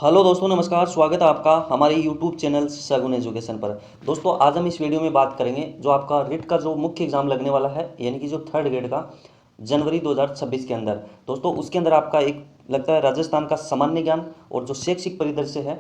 Hello दोस्तों, नमस्कार। स्वागत है आपका हमारे यूट्यूब चैनल सगुन एजुकेशन पर। दोस्तों, आज हम इस वीडियो में बात करेंगे जो आपका रिट का जो मुख्य एग्जाम लगने वाला है, यानी कि जो थर्ड ग्रेड का जनवरी 2026 के अंदर। दोस्तों, उसके अंदर आपका एक लगता है राजस्थान का सामान्य ज्ञान और जो शैक्षिक परिदृश्य है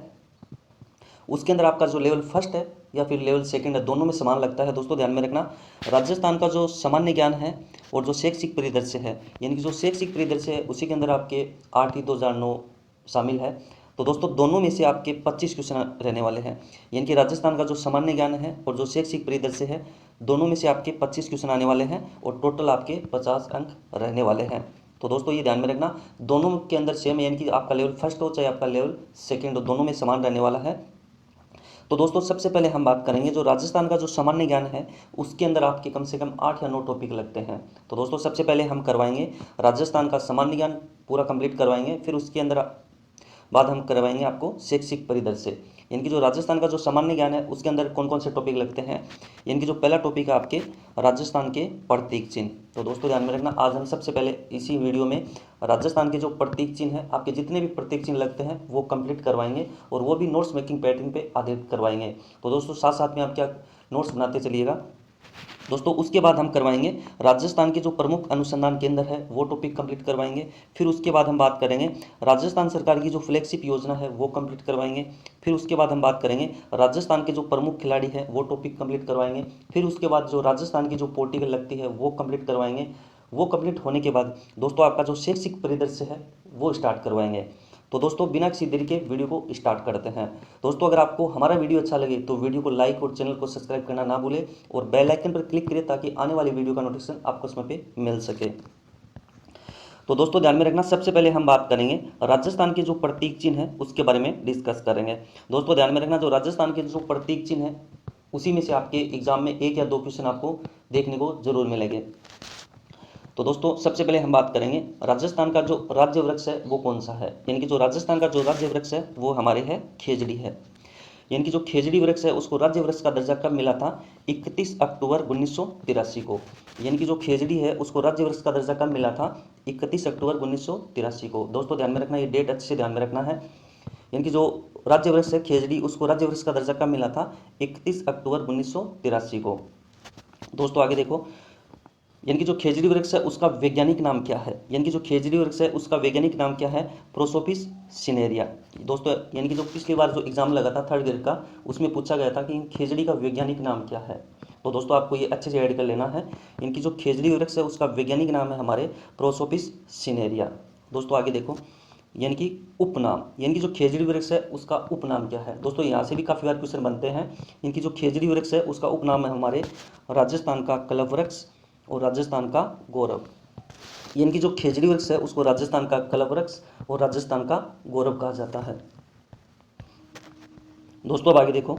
उसके अंदर आपका जो लेवल फर्स्ट है या फिर लेवल सेकंड है, दोनों में समान लगता है। दोस्तों ध्यान में रखना, राजस्थान का जो सामान्य ज्ञान है और जो शैक्षिक परिदृश्य है, यानी कि जो शैक्षिक परिदृश्य है उसी के अंदर आपके 8 2009 शामिल है। तो दोस्तों दोनों में से आपके 25 क्वेश्चन रहने वाले हैं। यानी कि राजस्थान का जो सामान्य ज्ञान है और जो शैक्षिक परिदृश्य है, दोनों में से आपके 25 क्वेश्चन आने वाले हैं और टोटल आपके 50 अंक रहने वाले हैं। तो दोस्तों ये ध्यान में रखना, दोनों के अंदर सेम, यानी कि आपका लेवल फर्स्ट हो चाहे आपका लेवल सेकंड हो, दोनों में समान रहने वाला है। तो दोस्तों सबसे पहले हम बात करेंगे जो राजस्थान का जो सामान्य ज्ञान है उसके अंदर आपके कम से कम 8 या 9 टॉपिक लगते हैं। तो दोस्तों सबसे पहले हम करवाएंगे राजस्थान का सामान्य ज्ञान पूरा कंप्लीट करवाएंगे, फिर उसके अंदर बाद हम करवाएंगे आपको शैक्षिक परिदृश्य। यानी कि जो राजस्थान का जो सामान्य ज्ञान है उसके अंदर कौन कौन से टॉपिक लगते हैं। यानी कि जो पहला टॉपिक है आपके राजस्थान के प्रतीक चिन्ह। तो दोस्तों ध्यान में रखना, आज हम सबसे पहले इसी वीडियो में राजस्थान के जो प्रतीक चिन्ह है, आपके जितने भी प्रतीक चिन्ह लगते हैं वो कंप्लीट करवाएंगे और वो भी नोट्स मेकिंग पैटर्न पे आधारित करवाएंगे। तो दोस्तों साथ साथ में आप क्या नोट्स बनाते चलिएगा। दोस्तों उसके बाद हम करवाएंगे राजस्थान के जो प्रमुख अनुसंधान केंद्र है वो टॉपिक कंप्लीट करवाएंगे। फिर उसके बाद हम बात करेंगे राजस्थान सरकार की जो फ्लैगशिप योजना है वो कंप्लीट करवाएंगे। फिर उसके बाद हम बात करेंगे राजस्थान के जो प्रमुख खिलाड़ी है वो टॉपिक कंप्लीट करवाएंगे। फिर उसके बाद जो राजस्थान की जो पोर्टिकल लगती है वो कंप्लीट करवाएंगे। वो कंप्लीट होने के बाद दोस्तों आपका जो शैक्षिक परिदृश्य है वो स्टार्ट करवाएंगे। तो दोस्तों बिना किसी देरी के वीडियो को स्टार्ट करते हैं। दोस्तों अगर आपको हमारा वीडियो अच्छा लगे तो वीडियो को लाइक और चैनल को सब्सक्राइब करना ना भूलें और बेल आइकन पर क्लिक करें ताकि आने वाली वीडियो का नोटिफिकेशन आपको समय पे मिल सके। तो दोस्तों ध्यान में रखना, सबसे पहले हम बात करेंगे राजस्थान के जो प्रतीक चिन्ह है उसके बारे में डिस्कस करेंगे। दोस्तों ध्यान में रखना, जो राजस्थान के जो प्रतीक चिन्ह है उसी में से आपके एग्जाम में 1 या 2 क्वेश्चन आपको देखने को जरूर मिलेंगे। तो दोस्तों सबसे पहले हम बात करेंगे राजस्थान का जो राज्य वृक्ष है वो कौन सा है। यानी कि जो राजस्थान का जो राज्य वृक्ष है वो हमारे है खेजड़ी है। यानी कि जो खेजड़ी वृक्ष है उसको राज्य वृक्ष का दर्जा कब मिला था? 31 अक्टूबर 1983 को। यानी कि जो खेजड़ी है उसको राज्य वृक्ष का दर्जा कब मिला था? 31 अक्टूबर 1983 को। दोस्तों ध्यान में रखना, ये डेट अच्छे से ध्यान में रखना है। यानी कि जो राज्य वृक्ष है खेजड़ी उसको राज्य वृक्ष का दर्जा कब मिला था? 31 अक्टूबर 1983 को। दोस्तों आगे देखो, यानी कि जो खेजड़ी वृक्ष है उसका वैज्ञानिक नाम क्या है? यानी कि जो खेजड़ी वृक्ष है उसका वैज्ञानिक नाम क्या है? प्रोसोपिस सिनेरिया। दोस्तों यानी कि जो पिछली बार जो एग्जाम लगा था थर्ड ग्रेड का उसमें पूछा गया था कि खेजड़ी का वैज्ञानिक नाम क्या है। तो दोस्तों आपको ये अच्छे से ऐड कर लेना है। इनकी जो खेजड़ी वृक्ष है उसका वैज्ञानिक नाम है हमारे प्रोसोपिस सिनेरिया। दोस्तों आगे देखो, यानी कि उपनाम, यानी कि जो खेजड़ी वृक्ष है उसका उपनाम क्या है? दोस्तों यहाँ से भी काफ़ी बार क्वेश्चन बनते हैं। इनकी जो खेजड़ी वृक्ष है उसका उपनाम है हमारे राजस्थान का कलव वृक्ष और राजस्थान का गौरव। यानी कि जो खेजड़ी वृक्ष है उसको राजस्थान का कलव वृक्ष और राजस्थान का गौरव कहा जाता है। दोस्तों अब आगे देखो,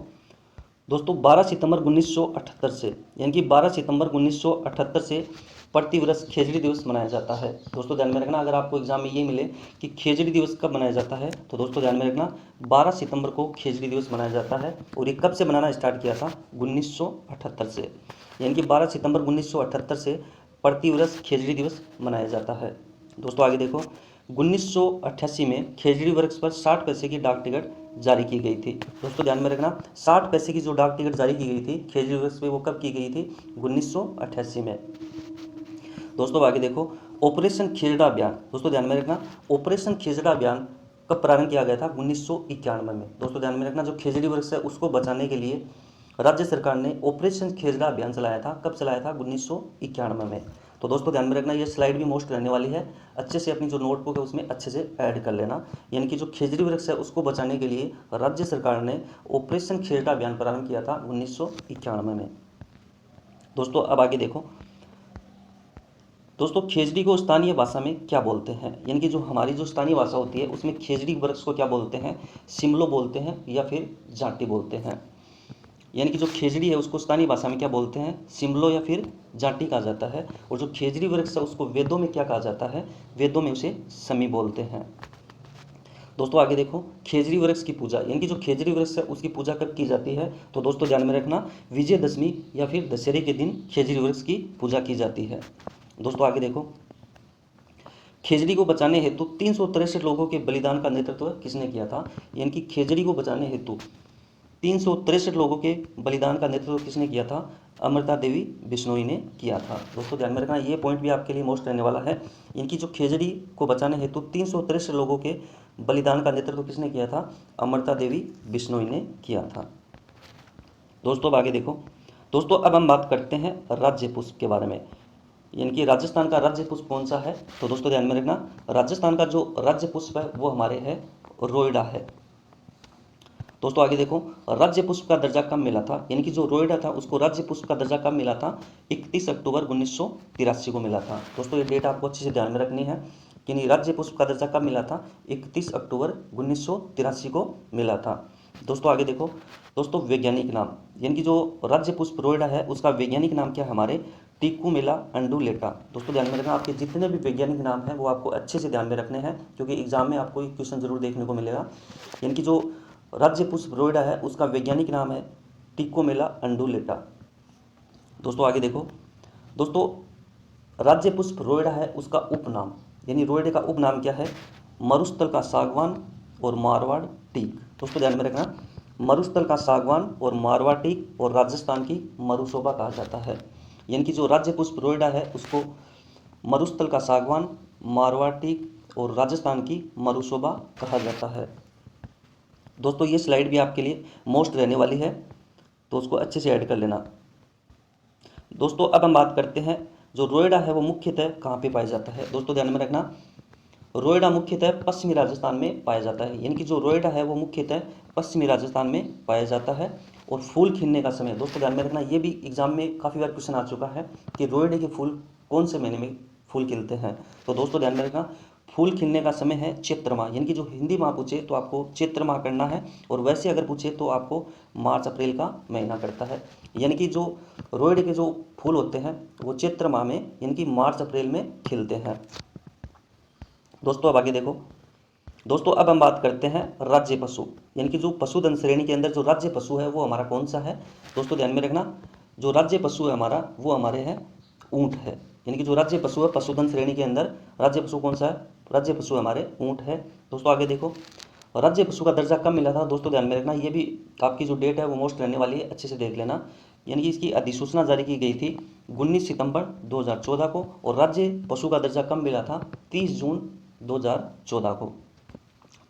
दोस्तों 12 सितंबर 1978 से, यानी कि 12 सितंबर 1978 से प्रतिवर्ष खेजड़ी दिवस मनाया जाता है। दोस्तों ध्यान में रखना, अगर आपको एग्जाम में ये मिले कि खेजड़ी दिवस कब मनाया जाता है तो दोस्तों ध्यान में रखना 12 सितंबर को खेजड़ी दिवस मनाया जाता है। और ये कब से मनाना स्टार्ट किया था? 1978 से। यानी कि 12 सितंबर 1978 से प्रतिवर्ष खेजड़ी दिवस मनाया जाता है। दोस्तों आगे देखो, 1988 में खेजड़ी वृक्ष पर 60 पैसे की डाक टिकट जारी की गई थी। दोस्तों ध्यान में रखना, 60 पैसे की जो डाक टिकट जारी की गई थी खेजड़ी वृक्ष पे वो कब की गई थी? 1988 में। दोस्तों आगे देखो, ऑपरेशन खेजड़ा अभियान। दोस्तों ध्यान में रखना, ऑपरेशन खेजड़ा अभियान कब प्रारंभ किया गया था? 1991 में। दोस्तों ध्यान में रखना, जो खेजड़ी वृक्ष है उसको बचाने के लिए राज्य सरकार ने ऑपरेशन खेजड़ा अभियान चलाया था। कब चलाया था? 1991 में। तो दोस्तों ध्यान में रखना, ये स्लाइड भी मोस्ट रहने वाली है, अच्छे से अपनी जो नोटबुक है उसमें अच्छे से ऐड कर लेना। यानी कि जो खेजड़ी वृक्ष है उसको बचाने के लिए राज्य सरकार ने ऑपरेशन खेजड़ा अभियान प्रारंभ किया था 1991 में। दोस्तों अब आगे देखो, दोस्तों खेजड़ी को स्थानीय भाषा में क्या बोलते हैं? यानी कि जो हमारी जो स्थानीय भाषा होती है उसमें खेजड़ी वृक्ष को क्या बोलते हैं? सिमलो बोलते हैं या फिर जाटी बोलते हैं। यानी कि जो खेजड़ी है उसको स्थानीय भाषा में क्या बोलते हैं? सिमलो या फिर जाटी कहा जाता है। और जो खेजड़ी वृक्ष है उसको वेदों में क्या कहा जाता है? वेदों में उसे समी बोलते हैं। दोस्तों आगे देखो, खेजड़ी वृक्ष की पूजा, यानी कि जो खेजड़ी वृक्ष है उसकी पूजा कब की जाती है? तो दोस्तों ध्यान में रखना, विजयदशमी या फिर दशहरे के दिन खेजड़ी वृक्ष की पूजा की जाती है। दोस्तों आगे देखो, खेजड़ी को बचाने हेतु 363 लोगों के बलिदान का नेतृत्व किसने किया था? यानी कि खेजड़ी को बचाने हेतु 363 लोगों के बलिदान का नेतृत्व किसने किया था? अमृता देवी बिश्नोई ने किया था। दोस्तों ध्यान में रखना, ये पॉइंट भी आपके लिए मोस्ट रहने वाला है। इनकी जो खेजड़ी को बचाने हेतु 363 लोगों के बलिदान का नेतृत्व किसने किया था? अमृता देवी बिश्नोई ने किया था। दोस्तों अब आगे देखो। दोस्तों अब हम बात करते हैं राज्य पुष्प के बारे में, यानी कि राजस्थान का राज्य पुष्प कौन सा है? तो दोस्तों ध्यान में रखना, राजस्थान का जो राज्य पुष्प है वो हमारे है रोइडा है। दोस्तों आगे देखो, राज्य पुष्प का दर्जा कब मिला था? यानी कि जो रोइडा था उसको राज्य पुष्प का दर्जा कब मिला था? 31 अक्टूबर 1983 को मिला था। दोस्तों ये डेट आपको अच्छे से ध्यान में रखनी है कि नहीं, राज्य पुष्प का दर्जा कब मिला था? 31 अक्टूबर 1983 को मिला था। दोस्तों आगे देखो। दोस्तों वैज्ञानिक नाम, यानी कि जो राज्य पुष्प रोइडा है उसका वैज्ञानिक नाम क्या है हमारे? टिकुमेला अंडुलेटा। दोस्तों ध्यान में रखना, आपके जितने भी वैज्ञानिक नाम हैं वो आपको अच्छे से ध्यान में रखने हैं, क्योंकि एग्जाम में आपको एक क्वेश्चन जरूर देखने को मिलेगा। यानी कि जो राज्य पुष्प रोइडा है उसका वैज्ञानिक नाम है टिकुमेला अंडुलेटा। दोस्तों आगे देखो। दोस्तों राज्य पुष्प रोइडा है उसका उपनाम, यानी रोइडे का उपनाम क्या है? मरुस्थल का सागवान और मारवाड़ टीक। दोस्तों ध्यान में रखना, मरुस्थल का सागवान और मारवाड़ टीक और राजस्थान की मरुशोभा कहा जाता है। यानी कि जो राज्य पुष्प रोइडा है उसको मरुस्थल का सागवान, मारवाड़ टीक और राजस्थान की मरुशोभा कहा जाता है। दोस्तों ये स्लाइड भी आपके लिए मोस्ट रहने वाली है, तो उसको अच्छे से ऐड कर लेना। दोस्तों अब हम बात करते हैं, जो रोइडा है वो मुख्यतः कहाँ पे पाया जाता है? दोस्तों ध्यान में रखना, रोइडा मुख्यतः पश्चिमी राजस्थान में पाया जाता है। यानी कि जो रोइडा है वो मुख्यतः पश्चिमी राजस्थान में पाया जाता है। और फूल खिलने का समय, दोस्तों ध्यान में रखना, ये भी एग्जाम में काफ़ी बार क्वेश्चन आ चुका है कि रोइडे के फूल कौन से महीने में फूल खिलते हैं? तो दोस्तों ध्यान में रखना, फूल खिलने का समय है चैत्र माह। यानी कि जो हिंदी माह पूछे तो आपको चैत्र माह करना है, और वैसे अगर पूछे तो आपको मार्च अप्रैल का महीना करता है। यानी कि जो रोइडे के जो फूल होते हैं वो चैत्र माह में यानी कि मार्च अप्रैल में खिलते हैं। दोस्तों अब आगे देखो। दोस्तों अब हम बात करते हैं राज्य पशु, यानी कि जो पशुधन श्रेणी के अंदर जो राज्य पशु है वो हमारा कौन सा है? दोस्तों ध्यान में रखना, जो राज्य पशु है हमारा वो हमारे है ऊँट है। यानी कि जो राज्य पशु है पशुधन श्रेणी के अंदर राज्य पशु कौन सा है? राज्य पशु हमारे ऊँट है। दोस्तों आगे देखो, राज्य पशु का दर्जा कब मिला था? दोस्तों ध्यान में रखना, ये भी आपकी जो डेट है वो मोस्ट रहने वाली है, अच्छे से देख लेना। यानी कि इसकी अधिसूचना जारी की गई थी 19 सितंबर 2014 को, और राज्य पशु का दर्जा कब मिला था? 30 जून 2014 को।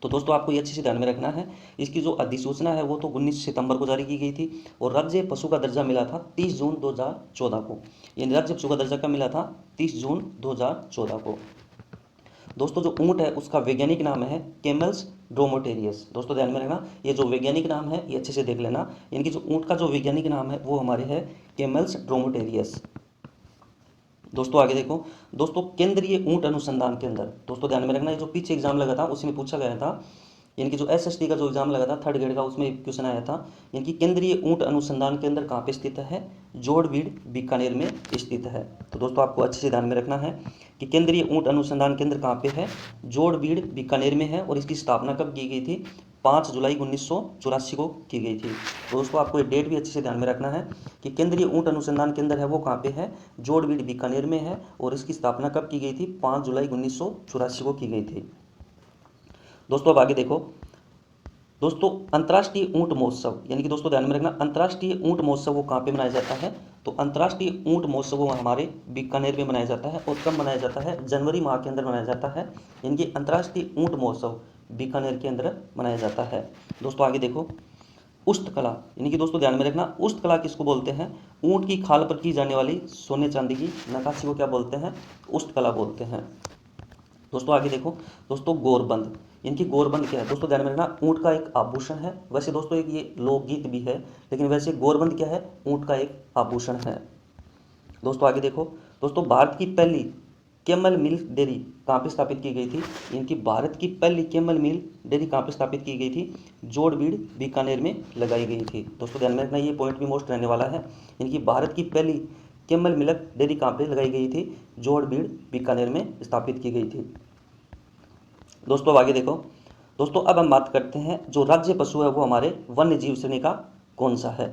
तो दोस्तों आपको ये अच्छे से ध्यान में रखना है, इसकी जो अधिसूचना है वो तो 19 सितंबर को जारी की गई थी, और राज्य पशु का दर्जा मिला था 30 जून 2014 को। यानी राज्य पशु का दर्जा कब मिला था? 30 जून 2014 को। दोस्तों जो ऊँट है उसका वैज्ञानिक नाम है कैमल्स ड्रोमेटेरियस। दोस्तों ध्यान में रखना, ये जो वैज्ञानिक नाम है ये अच्छे से देख लेना। यानी कि जो ऊँट का जो वैज्ञानिक नाम है वो हमारे है कैमल्स ड्रोमेटेरियस। दोस्तों आगे देखो। दोस्तों केंद्रीय ऊँट अनुसंधान केंद्र, दोस्तों ध्यान में रखना, ये जो पीछे एग्जाम लगा था उसमें पूछा गया था, यानी कि जो एसएसटी का जो एग्जाम लगा था थर्ड ग्रेड का उसमें क्वेश्चन आया था। यानी कि केंद्रीय ऊँट अनुसंधान केंद्र कहाँ पे स्थित है? जोड़बीड़ बीकानेर में स्थित है। तो दोस्तों आपको अच्छे से ध्यान में रखना है कि केंद्रीय ऊँट अनुसंधान केंद्र कहाँ पे है? जोड़बीड़ बीकानेर में है, और इसकी स्थापना कब की गई थी? 5 जुलाई 1984 को की गई थी। तो दोस्तों आपको ये डेट भी अच्छे से ध्यान में रखना है कि केंद्रीय ऊँट अनुसंधान केंद्र है वो कहाँ पे है? जोड़बीड़ बीकानेर में है, और इसकी स्थापना कब की गई थी? 5 जुलाई 1984 को की गई थी। दोस्तों अब आगे देखो। दोस्तों अंतर्राष्ट्रीय ऊँट महोत्सव, यानी कि दोस्तों ध्यान में रखना, अंतर्राष्ट्रीय ऊँट महोत्सव वो कहाँ पे मनाया जाता है? तो अंतर्राष्ट्रीय ऊँट महोत्सव वो हमारे बीकानेर में मनाया जाता है, और कब मनाया जाता है? जनवरी माह के अंदर मनाया जाता है। यानी कि अंतर्राष्ट्रीय ऊँट महोत्सव बीकानेर के अंदर मनाया जाता है। दोस्तों आगे देखो, उष्टकला, यानी कि दोस्तों ध्यान में रखना, उष्टकला किसको बोलते हैं? ऊँट की खाल पर की जाने वाली सोने चांदी की नक्काशी को क्या बोलते हैं? उष्टकला बोलते हैं। दोस्तों आगे देखो। दोस्तों गोरबंद, इनकी गोरबंद क्या है? दोस्तों ध्यान में रखना, ऊँट का एक आभूषण है। वैसे दोस्तों एक ये लोकगीत भी है, लेकिन वैसे गोरबंद क्या है? ऊँट का एक आभूषण है। दोस्तों आगे देखो। दोस्तों भारत की पहली कैमल मिल्क डेयरी कहाँ पे स्थापित की गई थी? इनकी भारत की पहली कैमल मिल्क डेयरी कहाँ पे स्थापित की गई थी? जोड़बीड़ बीकानेर में लगाई गई थी। दोस्तों ध्यान में रखना, ये पॉइंट भी मोस्ट रहने वाला है। इनकी भारत की पहली कैमल मिल्क डेयरी कहाँ पे लगाई गई थी? जोड़बीड़ बीकानेर में स्थापित की गई थी। दोस्तों अब आगे देखो। दोस्तों अब हम बात करते हैं, जो राज्य पशु है वो हमारे वन्य जीव श्रेणी का कौन सा है?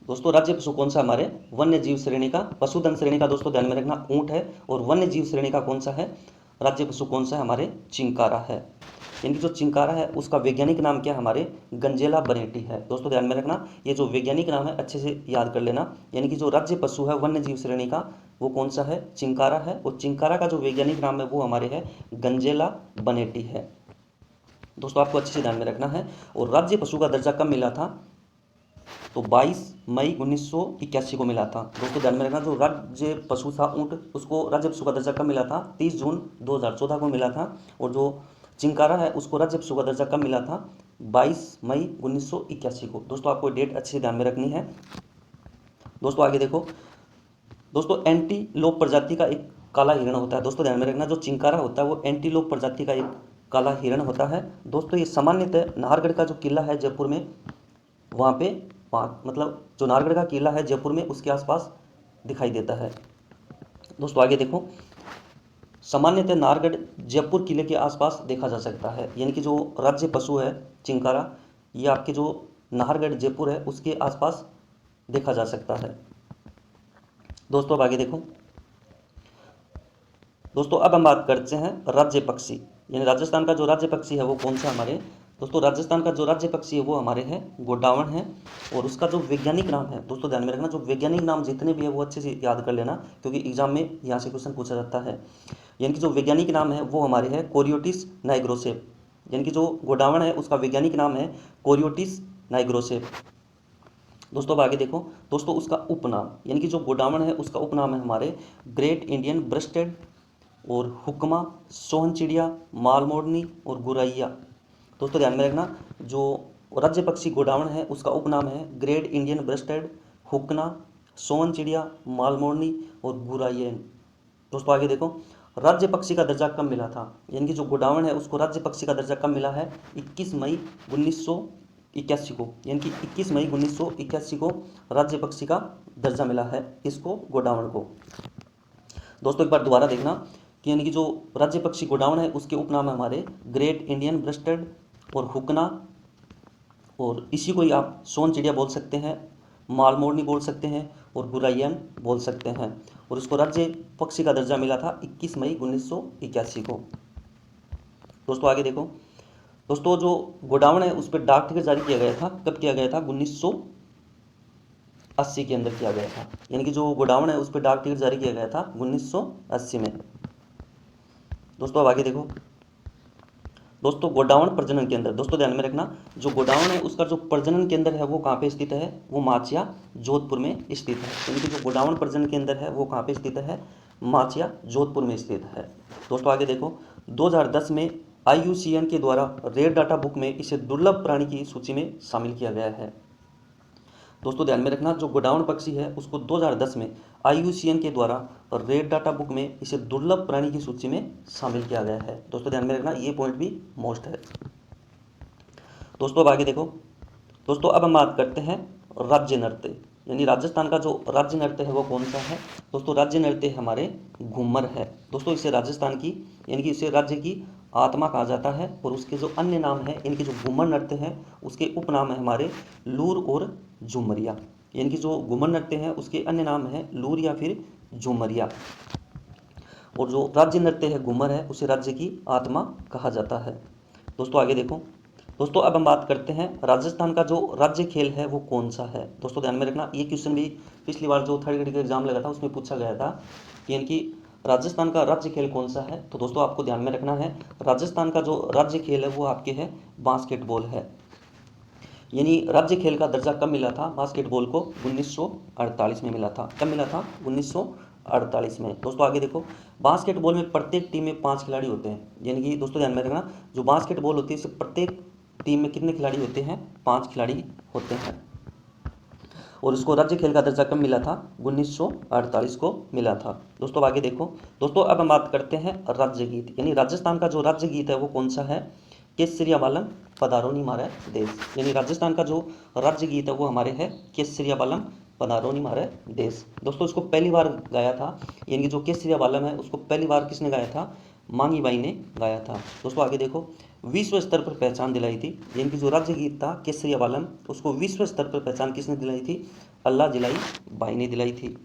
दोस्तों राज्य पशु कौन सा हमारे वन्य जीव श्रेणी का, पशुधन श्रेणी का दोस्तों ध्यान में रखना ऊंट है, और वन्य जीव श्रेणी का कौन सा है, राज्य पशु कौन सा है, हमारे चिंकारा है। यानी कि जो चिंकारा है उसका वैज्ञानिक नाम क्या है, हमारे गंजेला बनेटी है। दोस्तों ध्यान में रखना, ये जो वैज्ञानिक नाम है अच्छे से याद कर लेना। यानी कि जो राज्य पशु है वन्य जीव श्रेणी का वो कौन सा है, चिंकारा है, और चिंकारा का जो वैज्ञानिक नाम है वो हमारे है गंजेला बनेटी है। दोस्तों आपको अच्छे से ध्यान में रखना है। और राज्य पशु का दर्जा कब मिला था, तो 22 मई 1981 को मिला था। दोस्तों ध्यान में रखना, जो राज्य पशु था ऊंट, उसको राज्य पशु का दर्जा कब मिला था, 30 जून 2014 को मिला था। और जो चिंकारा है उसको राज्य पशु का दर्जा कब मिला था, 22 मई 1981 को। दोस्तों आपको डेट अच्छे से ध्यान में रखनी है। दोस्तों आगे देखो, दोस्तों एंटीलोप प्रजाति का एक काला हिरण होता है। दोस्तों ध्यान में रखना, जो चिंकारा होता है वो एंटीलोप प्रजाति का एक काला हिरण होता है। दोस्तों ये सामान्यतः नाहरगढ़ का जो किला है जयपुर में, वहाँ पे मतलब जो नाहरगढ़ का किला है जयपुर में उसके आसपास दिखाई देता है। दोस्तों आगे देखो, सामान्यतः नाहरगढ़ जयपुर किले के आसपास देखा जा सकता है। यानी कि जो राज्य पशु है चिंकारा, ये आपके जो नाहरगढ़ जयपुर है उसके आसपास देखा जा सकता है। दोस्तों अब आगे देखो, दोस्तों अब हम बात करते हैं राज्य पक्षी, यानी राजस्थान का जो राज्य पक्षी है वो कौन सा हमारे, दोस्तों राजस्थान का जो राज्य पक्षी है वो हमारे है गोडावण है। और उसका जो वैज्ञानिक नाम है, दोस्तों ध्यान में रखना, जो वैज्ञानिक नाम जितने भी है वो अच्छे से याद कर लेना, क्योंकि एग्जाम में यहाँ से क्वेश्चन पूछा जाता है। यानी कि जो वैज्ञानिक नाम है वो हमारे है कोरियोटिस नाइग्रोसेप। यानी कि जो गोडावण है उसका वैज्ञानिक नाम है कोरियोटिस नाइग्रोसेप। दोस्तों अब आगे देखो, दोस्तों उसका उपनाम, यानी कि जो गोडावण है उसका उपनाम है हमारे ग्रेट इंडियन ब्रेस्टेड और हुक्मा, सोहन चिड़िया, मालमोडनी और गुरैया। दोस्तों ध्यान में रखना, जो राज्य पक्षी गोडावण है उसका उपनाम है ग्रेट इंडियन ब्रेस्टेड, हुक्ना, सोहन चिड़िया, मालमोडनी और गुरायन। दोस्तों आगे देखो, राज्य पक्षी का दर्जा कब मिला था, यानी कि जो गोडावण है उसको राज्य पक्षी का दर्जा कब मिला है, 21 मई 1981 को। यानी कि 21 मई 1981 को राज्य पक्षी का दर्जा मिला है इसको, गोडावण को। दोस्तों एक बार दोबारा देखना कि यानी कि जो राज्य पक्षी गोडावण है उसके उपनाम है हमारे ग्रेट इंडियन ब्रेस्टेड और हुक्ना, और इसी को ही आप सोन चिड़िया बोल सकते हैं, मालमोडनी बोल सकते हैं और गुरायन बोल सकते हैं। और इसको राज्य पक्षी का दर्जा मिला था 21 मई 1981 को। दोस्तों आगे देखो, दोस्तों जो गोडावण है उस पर डाक टिकट जारी किया गया था, कब किया गया था, 1980 के अंदर किया गया था। यानी कि जो गोडावण है उस पर डाक टिकट जारी किया गया था 1980 में। दोस्तों अब आगे देखो, दोस्तों गोडावण प्रजनन केंद्र, दोस्तों ध्यान में रखना, जो गोडावण है उसका जो प्रजनन केंद्र है वो कहाँ पे स्थित है, वो माचिया जोधपुर में स्थित है। यानी कि जो गोडावण प्रजनन केंद्र है वो कहाँ पे स्थित है, माचिया जोधपुर में स्थित है। दोस्तों आगे देखो, 2010 में IUCN के द्वारा रेयर डाटा बुक में इसे दुर्लभ प्राणी की सूची में शामिल किया गया है। दोस्तों ध्यान में रखना, जो गोडावण पक्षी है उसको 2010 में IUCN के द्वारा रेड डाटा बुक में इसे दुर्लभ प्राणी की सूची में शामिल किया गया है। दोस्तों ध्यान में रखना, ये पॉइंट भी मोस्ट है। दोस्तों अब आगे देखो, दोस्तों अब हम बात करते हैं राज्य नृत्य, यानी राजस्थान का जो राज्य नृत्य है वो कौन सा है, दोस्तों राज्य नृत्य हमारे घूमर है। दोस्तों इसे राजस्थान की, यानी कि इसे राज्य की आत्मा कहा जाता है। और उसके जो अन्य नाम है, इनके जो घूमर नृत्य है उसके उपनाम है हमारे लूर और झुमरिया। यानी कि जो घूमर नृत्य है उसके अन्य नाम है लूर या फिर झुमरिया। और जो राज्य नृत्य है घूमर है उसे राज्य की आत्मा कहा जाता है। दोस्तों आगे देखो, दोस्तों अब हम बात करते हैं राजस्थान का जो राज्य खेल है वो कौन सा है। दोस्तों ध्यान में रखना, ये क्वेश्चन भी पिछली बार जो थर्ड ग्रेड का एग्जाम लगा था उसमें पूछा गया था कि यानी कि राजस्थान का राज्य खेल कौन सा है। तो दोस्तों आपको ध्यान में रखना है, राजस्थान का जो राज्य खेल है वो आपके है बास्केटबॉल है। यानी राज्य खेल का दर्जा कब मिला था बास्केटबॉल को, 1948 में मिला था। कब मिला था, 1948 में। दोस्तों आगे देखो, बास्केटबॉल में प्रत्येक टीम में 5 खिलाड़ी होते हैं। यानी कि दोस्तों ध्यान में रखना, जो बास्केटबॉल होती है इससे प्रत्येक टीम में कितने खिलाड़ी होते हैं, 5 खिलाड़ी होते हैं। और इसको राज्य खेल का दर्जा कब मिला था, 1948 को मिला था। दोस्तों आगे देखो, दोस्तों अब हम बात करते हैं राज्य गीत, यानी राजस्थान का जो राज्य गीत है वो कौन सा है, केसरिया बालम पधारो नी मारे देश। यानी राजस्थान का जो राज्य गीत है वो हमारे है केसरिया बालम पधारो नी मारे देश। दोस्तों इसको पहली बार गाया था, यानी कि जो केसरिया बालम है उसको पहली बार किसने गाया था, मांगी बाई ने गाया था। दोस्तों आगे देखो, विश्व स्तर पर पहचान दिलाई थी, यानी कि जो राज्य गीत था केसरिया बालम उसको विश्व स्तर पर पहचान किसने दिलाई थी, अल्लाह जिलाई बाई ने दिलाई थी।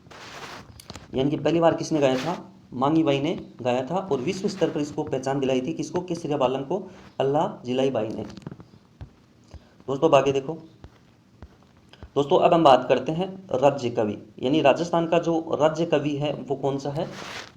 यानी कि पहली बार किसने गाया था? मांगी बाई ने गाया था और विश्व स्तर पर इसको पहचान दिलाई थी। किसको? केसरिया बालन को अल्लाह जिलाई बाई ने। दोस्तों अब आगे देखो। दोस्तों अब हम बात करते हैं राज्य कवि, यानी राजस्थान का जो राज्य कवि है वो कौन सा है?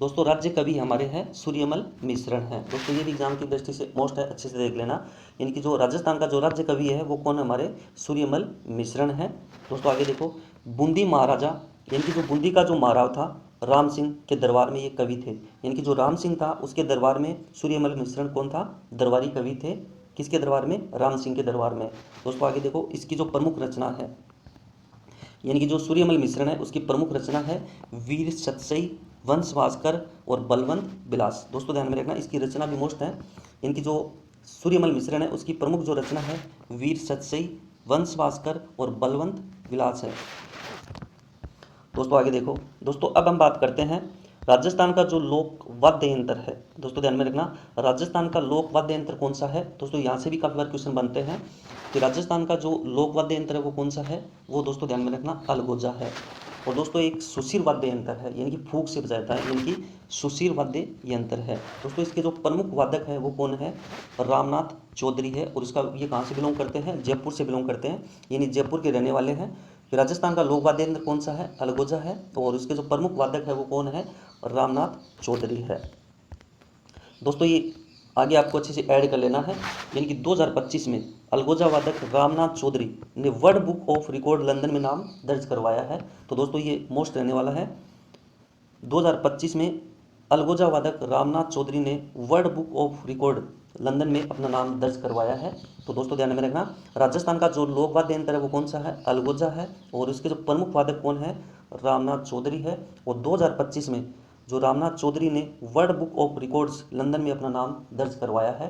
दोस्तों राज्य कवि हमारे हैं सूर्यमल मिश्रण है। दोस्तों ये भी एग्जाम की दृष्टि से मोस्ट है, अच्छे से देख लेना। यानी कि जो राजस्थान का जो राज्य कवि है वो कौन है? हमारे सूर्यमल मिश्रण है। दोस्तों आगे देखो। बूंदी महाराजा, यानी कि जो बूंदी का जो महाराज था राम सिंह के दरबार में ये कवि थे। यानी कि जो राम सिंह था उसके दरबार में सूर्यमल मिश्रण कौन था? दरबारी कवि थे। किसके दरबार में? राम सिंह के दरबार में। दोस्तों आगे देखो। इसकी जो प्रमुख रचना है, यानी कि जो सूर्यमल मिश्रण है उसकी प्रमुख रचना है वीर सतसई, वंश भास्कर और बलवंत विलास। दोस्तों ध्यान में रखना, इसकी रचना भी मोस्ट है। इनकी जो सूर्यमल मिश्रण है उसकी प्रमुख जो रचना है वीर सतसई, वंश भास्कर और बलवंत विलास है। दोस्तों आगे देखो। दोस्तों अब हम बात करते हैं राजस्थान का जो लोक वाद्य यंत्र है। दोस्तों ध्यान में रखना, राजस्थान का लोक वाद्य यंत्र कौन सा है? दोस्तों यहाँ से भी काफी बार क्वेश्चन बनते हैं कि राजस्थान का जो लोक वाद्य यंत्र है वो कौन सा है? वो दोस्तों ध्यान में रखना अलगोजा है। और दोस्तों एक सुशीर वाद्य यंत्र है, यानी कि फूंक से बजाता है, यानी कि सुशीर वाद्य यंत्र है। दोस्तों इसके जो प्रमुख वादक है वो कौन है? रामनाथ चौधरी है। और इसका ये कहाँ से बिलोंग करते हैं? जयपुर से बिलोंग करते हैं, यानी जयपुर के रहने वाले हैं। राजस्थान का लोक वाद्य यंत्र कौन सा है? अलगोजा है। और इसके जो प्रमुख वादक है वो कौन है? रामनाथ चौधरी है। दोस्तों ये आगे आपको अच्छे से ऐड कर लेना है, यानी कि 2025 में अलगोजा वादक रामनाथ चौधरी ने world book of record London में नाम दर्ज करवाया है। तो दोस्तों ये मोस्ट रहने वाला है। 2025 में अलगोजा वादक रामनाथ चौधरी ने world book of record London में अपना नाम दर्ज करवाया है। तो दोस्तों ध्यान में रखना, राजस्थान का जो लोक वाद्य यंत्र है वो कौन सा है? अलगोजा है। और इसके जो प्रमुख वादक कौन है? रामनाथ चौधरी है। और 2025 में जो रामनाथ चौधरी ने world book of records London में अपना नाम दर्ज करवाया है।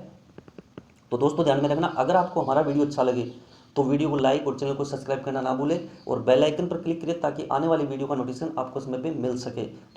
तो दोस्तों ध्यान में रखना, अगर आपको हमारा वीडियो अच्छा लगे तो वीडियो को लाइक और चैनल को सब्सक्राइब करना ना भूलें और बेल आइकन पर क्लिक करें ताकि आने वाली वीडियो का नोटिफिकेशन आपको समय पे मिल सके।